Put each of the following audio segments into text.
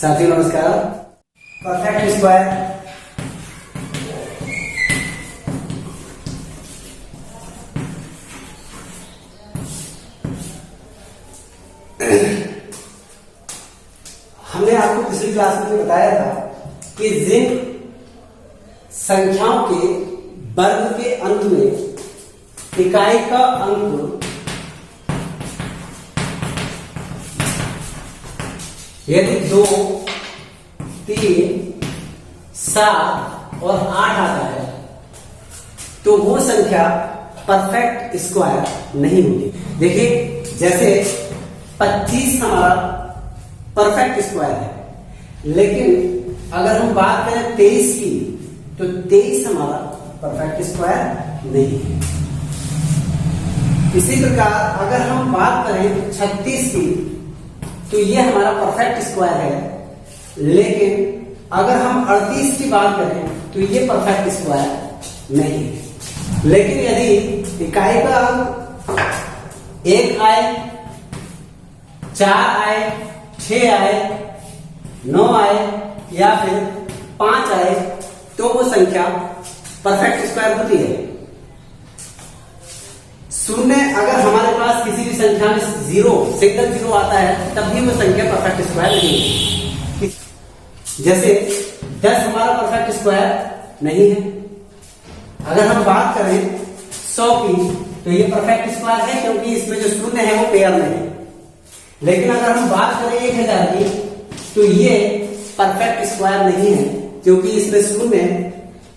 साथियों नमस्कार। Perfect square हमने आपको पिछली क्लास में बताया था कि जिन संख्याओं के वर्ग के अंत में इकाई का अंक यदि 2, 3, 7 और 8 आता है तो वो संख्या परफेक्ट स्क्वायर नहीं होगी। देखिए जैसे 25 हमारा परफेक्ट स्क्वायर है, लेकिन अगर हम बात करें 23 की तो 23 हमारा परफेक्ट स्क्वायर नहीं है। इसी प्रकार अगर हम बात करें 36 की तो ये हमारा परफेक्ट स्क्वायर है, लेकिन अगर हम 38 की बात करें तो ये परफेक्ट स्क्वायर नहीं है। लेकिन यदि इकाई का अंक 1 आए, 4 आए, 6 आए, 9 आए या फिर 5 आए तो वो संख्या परफेक्ट स्क्वायर होती है। शून्य अगर हमारे पास किसी भी संख्या में सिंगल जीरो आता है तब भी वो संख्या परफेक्ट स्क्वायर नहीं है। जैसे 10 हमारा परफेक्ट स्क्वायर नहीं है। अगर हम बात करें 100 की तो ये परफेक्ट स्क्वायर है क्योंकि इसमें जो शून्य है वो पेयर में है। लेकिन अगर हम बात करें 1000 की तो ये परफेक्ट स्क्वायर नहीं है क्योंकि इसमें शून्य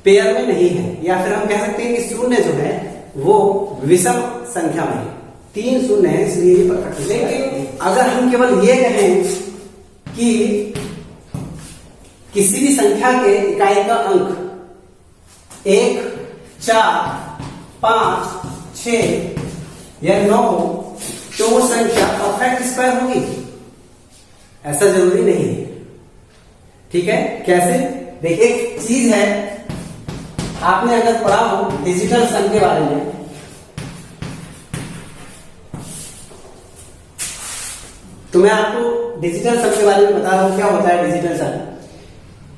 पेयर में नहीं है, या फिर हम कह सकते हैं कि शून्य जो है वो विषम संख्या में 3 शून्य है, इसलिए ये परफेक्ट। लेकिन अगर हम केवल ये कहें कि किसी भी संख्या के इकाई का अंक 1, 4, 5, 6 या 9 तो वो संख्या परफेक्ट स्क्वायर होगी, ऐसा जरूरी नहीं है। ठीक है, कैसे? देखिए एक चीज है, आपने अगर पढ़ा हो डिजिटल सम के बारे में तो मैं आपको डिजिटल सम के बारे में बता रहा हूं। क्या होता है डिजिटल सम?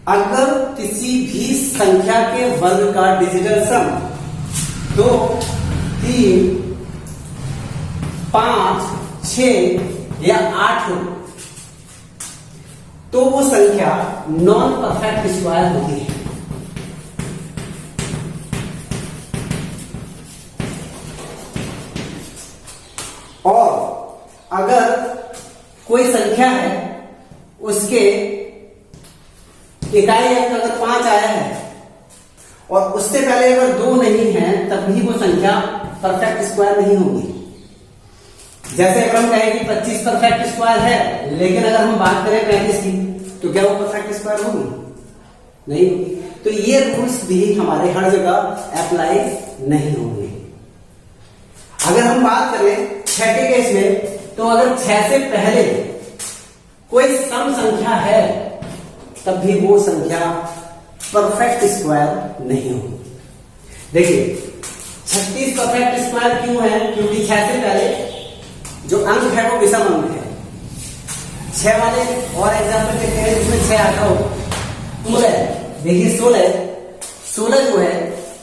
अगर किसी भी संख्या के वर्ग का डिजिटल सम 2, 3, 5, 6 या 8 हो तो वो संख्या नॉन परफेक्ट स्क्वायर होती है। और अगर कोई संख्या है उसके इकाई अंक अगर 5 आया है और उससे पहले अगर 2 नहीं है तब भी वो संख्या परफेक्ट स्क्वायर नहीं होगी। जैसे अगर हम कहें कि 25 परफेक्ट स्क्वायर है, लेकिन अगर हम बात करें 35 की तो क्या वो परफेक्ट स्क्वायर होगी? नहीं होगी। तो ये रूल्स भी हमारे हर जगह अप्लाई नहीं होंगे। अगर हम बात करें 6 के केस में तो अगर 6 से पहले कोई सम संख्या है तब भी वो संख्या परफेक्ट स्क्वायर नहीं होगी। देखिए 36 परफेक्ट स्क्वायर क्यों है? क्योंकि 6 से पहले जो अंक है वो विषम अंक है। 6 वाले और एग्जाम्पल देते हैं जिसमें 6 आता हो 16। देखिए 16 जो है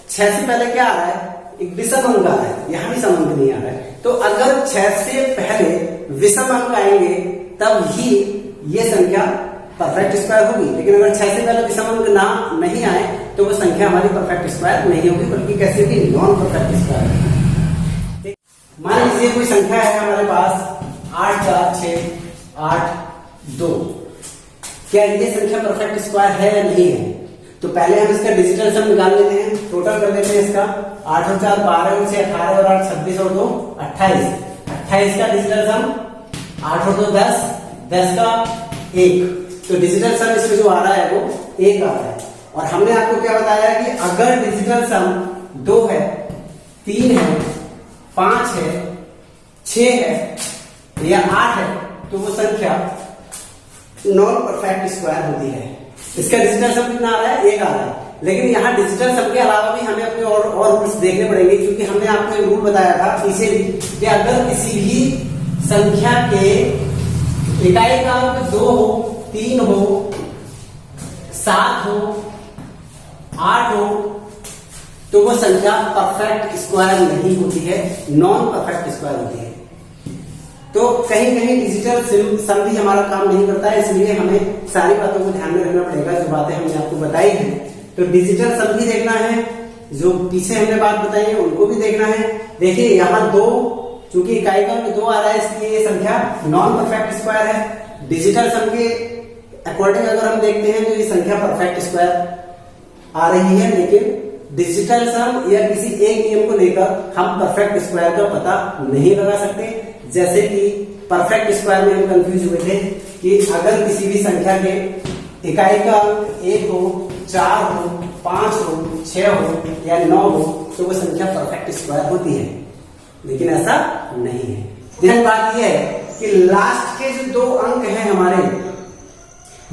6 से पहले क्या आ रहा है? एक विषम अंक आ रहा है, यहां भी सम अंक नहीं आ रहा है। तो अगर 6 से पहले विषम अंक आएंगे तब ही ये संख्या परफेक्ट स्क्वायर होगी। लेकिन अगर 6 से पहले विषम अंक नहीं आए तो वो संख्या हमारी परफेक्ट स्क्वायर नहीं होगी, बल्कि कैसे होगी? नॉन परफेक्ट स्क्वायर होगी। मान लीजिए कोई संख्या है हमारे पास 8, 4, 6, 8, 2। क्या ये संख्या परफेक्ट स्क्वायर है या नहीं है? तो पहले हम इसका डिजिटल सम निकाल लेते हैं, टोटल कर लेते हैं इसका। 8 और 4 12 और 6 18 और 8 26 और 2 28। 28 का डिजिटल सम 8 और 2 10, 10 का 1। तो डिजिटल सम इसमें जो आ रहा है वो 1 आ रहा है। और हमने आपको क्या बताया कि अगर डिजिटल सम 2 है, 3 है, 5 है, 6 है या 8 है तो वो संख्या नॉन परफेक्ट स्क्वायर होती है। इसका डिजिटल सम कितना आ रहा है? 1 आ रहा है। लेकिन यहाँ डिजिटल सम के अलावा भी हमें अपने और रूल्स देखने पड़ेंगे, क्योंकि हमने आपको एक रूल बताया था पीछे भी कि अगर किसी भी संख्या के इकाई का अंक 2 हो, 3 हो, 7 हो, 8 हो, तो वो संख्या परफेक्ट स्क्वायर नहीं होती है, नॉन परफेक्ट स्क्वायर होती है। तो कहीं कहीं डिजिटल सम भी हमारा काम नहीं करता है, इसलिए हमें सारी बातों को ध्यान में रखना पड़ेगा जो बातें हमने आपको बताई हैं। तो डिजिटल सम भी देखना है, जो पीछे हमने बात बताई है उनको भी देखना है। देखिए यहाँ 2, चूंकि इकाई का 2 आ रहा है इसलिए ये संख्या नॉन परफेक्ट स्क्वायर है। डिजिटल सम के अकॉर्डिंग अगर हम देखते हैं तो ये संख्या परफेक्ट स्क्वायर आ रही है, लेकिन डिजिटल सम या किसी एक नियम को लेकर हम परफेक्ट स्क्वायर का पता नहीं लगा सकते। जैसे कि परफेक्ट स्क्वायर में हम कंफ्यूज हुए थे कि अगर किसी भी संख्या के इकाई का 1 हो, 4 हो, 5 हो, 6 हो या 9 हो तो वो संख्या परफेक्ट स्क्वायर होती है, लेकिन ऐसा नहीं है। ध्यान बात यह है कि लास्ट के जो 2 अंक हैं हमारे,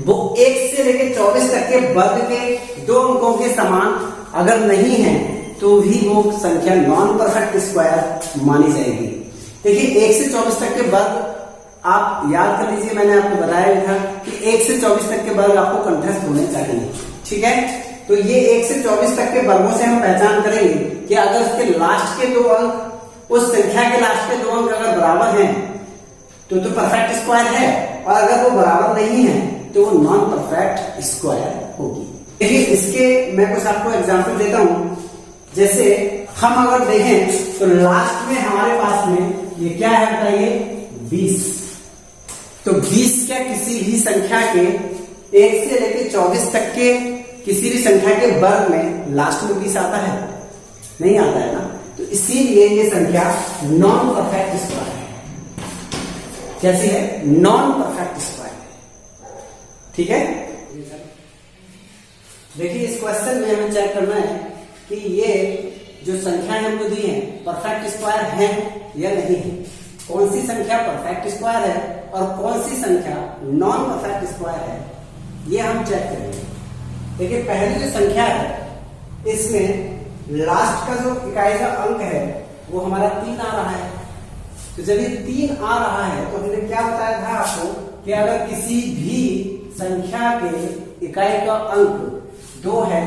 वो 1 से लेकर 24 तक के वर्ग के 2 अंकों के समान अगर नहीं है तो भी वो संख्या नॉन परफेक्ट स्क्वायर मानी जाएगी। देखिए 1 से 24 तक के वर्ग आप याद कर लीजिए, मैंने आपको बताया था कि 1 से 24 तक के वर्ग आपको कंठस्थ होने चाहिए, ठीक है। तो ये 1 से 24 तक के वर्गों से हम पहचान करेंगे कि अगर इसके लास्ट के 2 अंक उस संख्या के लास्ट के 2 अंक अगर बराबर हैं तो परफेक्ट स्क्वायर है, और अगर वो बराबर नहीं है तो वो नॉन परफेक्ट स्क्वायर होगी। देखिए इसके मैं कुछ आपको एग्जांपल देता हूं। जैसे हम अगर देखें तो लास्ट में हमारे पास में ये क्या है बताइए, 20। तो 20 क्या किसी भी संख्या के 1 से लेकर 24 तक के किसी भी संख्या के वर्ग में लास्ट में 20 आता है? नहीं आता है ना। तो इसीलिए ये संख्या नॉन परफेक्ट स्क्वायर है। कैसी है? नॉन परफेक्ट स्क्वायर, ठीक है। देखिए इस क्वेश्चन में हमें चेक करना है कि ये जो संख्या हमको दी है परफेक्ट स्क्वायर है या नहीं है। कौन सी संख्या परफेक्ट स्क्वायर है और कौन सी संख्या नॉन परफेक्ट स्क्वायर है, ये हम चेक करेंगे। देखिए पहली जो संख्या है इसमें लास्ट का जो इकाई का अंक है वो हमारा 3 आ रहा है। तो जब ये 3 आ रहा है तो हमने क्या बताया था आपको कि अगर किसी भी संख्या के इकाई का अंक 2 है,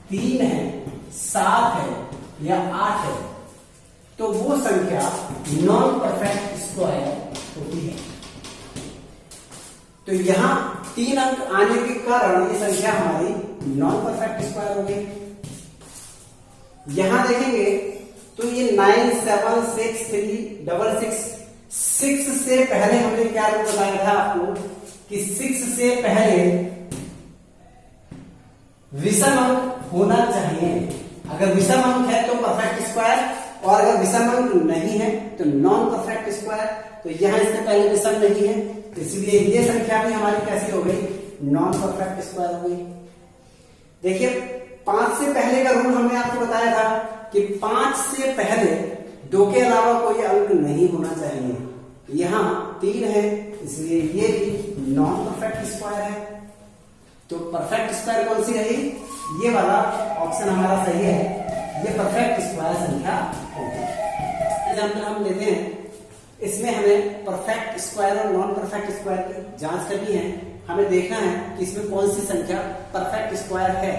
3 है, 7 है या 8 है तो वो संख्या नॉन परफेक्ट स्क्वायर होती है। तो यहां 3 अंक आने के कारण ये संख्या हमारी नॉन परफेक्ट स्क्वायर हो गई। यहां देखेंगे तो ये 9 7 6 3 6 6 6 से पहले हमने क्या बताया था आपको कि 6 से पहले विषम अंक होना चाहिए। अगर विषम अंक है तो परफेक्ट स्क्वायर, और अगर विषम अंक नहीं है तो नॉन परफेक्ट स्क्वायर। तो यहां इससे पहले विषम नहीं है, इसलिए ये संख्या भी हमारी कैसी हो गई? नॉन परफेक्ट स्क्वायर हो गई। देखिए 5 से पहले का रूल हमने आपको बताया था कि 5 से पहले 2 के अलावा कोई अंक नहीं होना चाहिए। यहां 3 है इसलिए ये भी नॉन परफेक्ट स्क्वायर है। तो परफेक्ट स्क्वायर कौन सी रही? ये वाला ऑप्शन हमारा सही है, ये परफेक्ट स्क्वायर संख्या होगी। एग्जाम्पल हम लेते हैं, इसमें हमें परफेक्ट स्क्वायर और नॉन परफेक्ट स्क्वायर की जांच करनी है। हमें देखना है कि इसमें कौन सी संख्या परफेक्ट स्क्वायर है।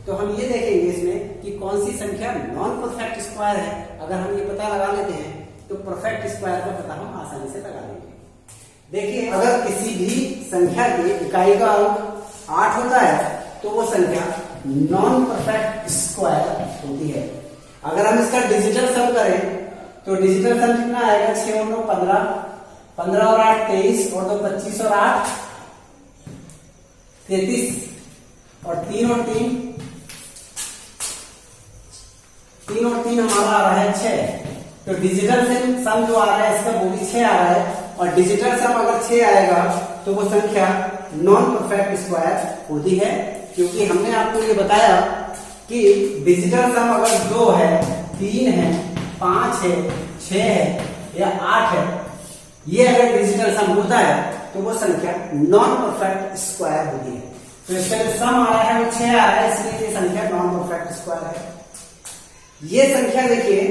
तो हम ये देखेंगे इसमें कि कौन सी संख्या नॉन परफेक्ट स्क्वायर है। अगर हम ये पता लगा लेते हैं तो परफेक्ट स्क्वायर का पता हम आसानी से लगा लेंगे। देखिए अगर किसी भी संख्या की इकाई का अंक 8 होता है तो वो संख्या नॉन परफेक्ट स्क्वायर होती है। अगर हम इसका डिजिटल सम करें तो डिजिटल सम कितना आएगा? 6 और 9 15, 15 और 8 23, और 2 25 और 8 33, और 3 और 3 हमारा आ रहा है 6। तो डिजिटल सम जो आ रहा है इसका वो भी 6 आ रहा है, और डिजिटल सम अगर 6 आएगा तो वो संख्या नॉन परफेक्ट स्क्वायर होती है। क्योंकि हमने आपको ये बताया कि डिजिटल सम अगर 2 है, 3 है, 5 है, 6 है या 8 है, ये अगर डिजिटल सम होता है तो वो संख्या नॉन परफेक्ट स्क्वायर होती है। तो इसका जो सम आ रहा है वो 6 आ रहा है, इसलिए ये संख्या नॉन परफेक्ट स्क्वायर है। ये संख्या देखिए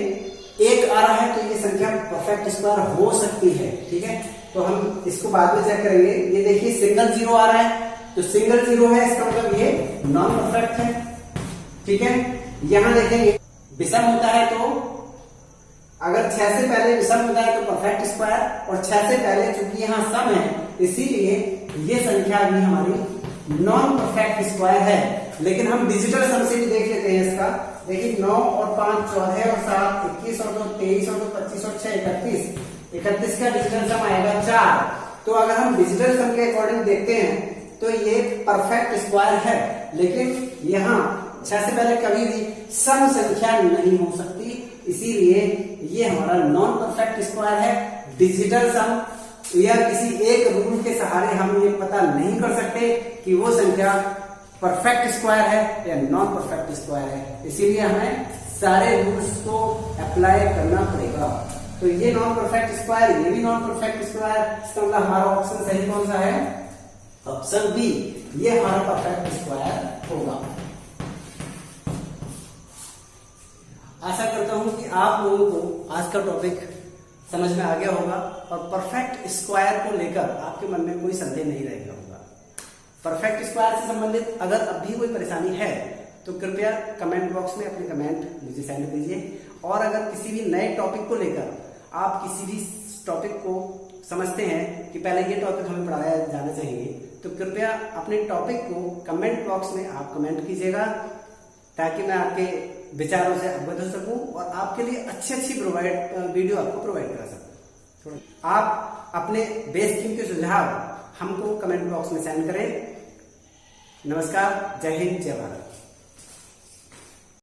1 आ रहा है तो ये संख्या परफेक्ट स्क्वायर हो सकती है, ठीक है। तो हम इसको बाद में चेक करेंगे। ये देखिए सिंगल जीरो आ रहा है, तो सिंगल जीरो है इसका मतलब ये नॉन परफेक्ट है। ठीक है, यहां देखेंगे विषम होता है तो अगर 6 से पहले विषम होता है तो परफेक्ट स्क्वायर, और 6 से पहले चूंकि यहां सम है इसीलिए ये संख्या भी हमारी नॉन परफेक्ट स्क्वायर है। लेकिन हम डिजिटल सम से भी देख लेते हैं इसका। देखिए 9 और 5 14 और 7 21 और 2 23 और 2 25 और 6 31 का डिजिटल सम आएगा 4। तो अगर हम डिजिटल सम के अकॉर्डिंग देखते हैं तो ये परफेक्ट स्क्वायर है। लेकिन यहाँ 6 से पहले कभी भी सम संख्या नहीं हो सकती, इसीलिए ये हमारा नॉन परफेक्ट स्क्वायर है। डिजिटल सम या किसी एक रूल के सहारे हम ये पता नहीं कर सकते कि वो संख्या परफेक्ट स्क्वायर है या नॉन परफेक्ट स्क्वायर है, इसीलिए हमें सारे रूल्स को अप्लाई करना पड़ेगा। तो ये नॉन परफेक्ट स्क्वायर, ये भी नॉन परफेक्ट स्क्वायर, इसका मतलब हमारा ऑप्शन सही कौन सा है? ऑप्शन बी, ये हमारा परफेक्ट स्क्वायर होगा। आशा करता हूं कि आप लोगों को आज का टॉपिक समझ में आ गया होगा और परफेक्ट स्क्वायर को लेकर आपके मन में कोई संदेह नहीं रह गया होगा। परफेक्ट स्क्वायर से संबंधित अगर अब भी कोई परेशानी है तो कृपया कमेंट बॉक्स में अपने कमेंट मुझे सेंड कीजिए। और अगर किसी भी नए टॉपिक को लेकर आप किसी भी टॉपिक को समझते हैं कि पहले ये टॉपिक हमें पढ़ाया जाना चाहिए, तो कृपया अपने टॉपिक को कमेंट बॉक्स में आप कमेंट कीजिएगा ताकि मैं आपके विचारों से अवगत हो सकूं और आपके लिए अच्छी वीडियो आपको प्रोवाइड करा सकूं। आप अपने बेसकीमती सुझाव हमको कमेंट बॉक्स में सेंड करें। नमस्कार, जय हिंद, जय भारत।